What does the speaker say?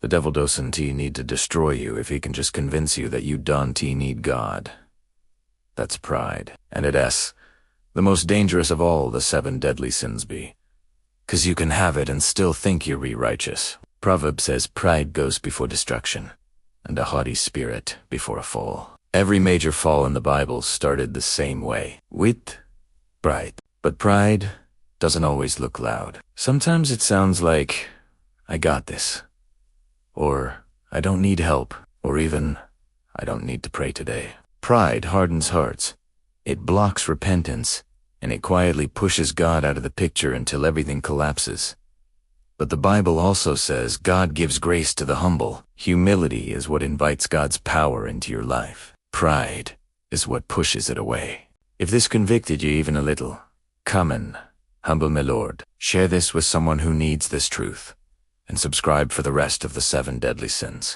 The devil doesn't need to destroy you if he can just convince you that you don't need God. That's pride. And it's the most dangerous of all the 7 deadly sins be. 'Cause you can have it and still think you're righteous. Proverb says pride goes before destruction, and a haughty spirit before a fall. Every major fall in the Bible started the same way, with pride. But pride doesn't always look loud. Sometimes it sounds like, I got this. Or, I don't need help. Or even, I don't need to pray today. Pride hardens hearts. It blocks repentance, and it quietly pushes God out of the picture until everything collapses. But the Bible also says God gives grace to the humble. Humility is what invites God's power into your life. Pride is what pushes it away. If this convicted you even a little, come and humble my Lord. Share this with someone who needs this truth, and subscribe for the rest of the 7 deadly sins.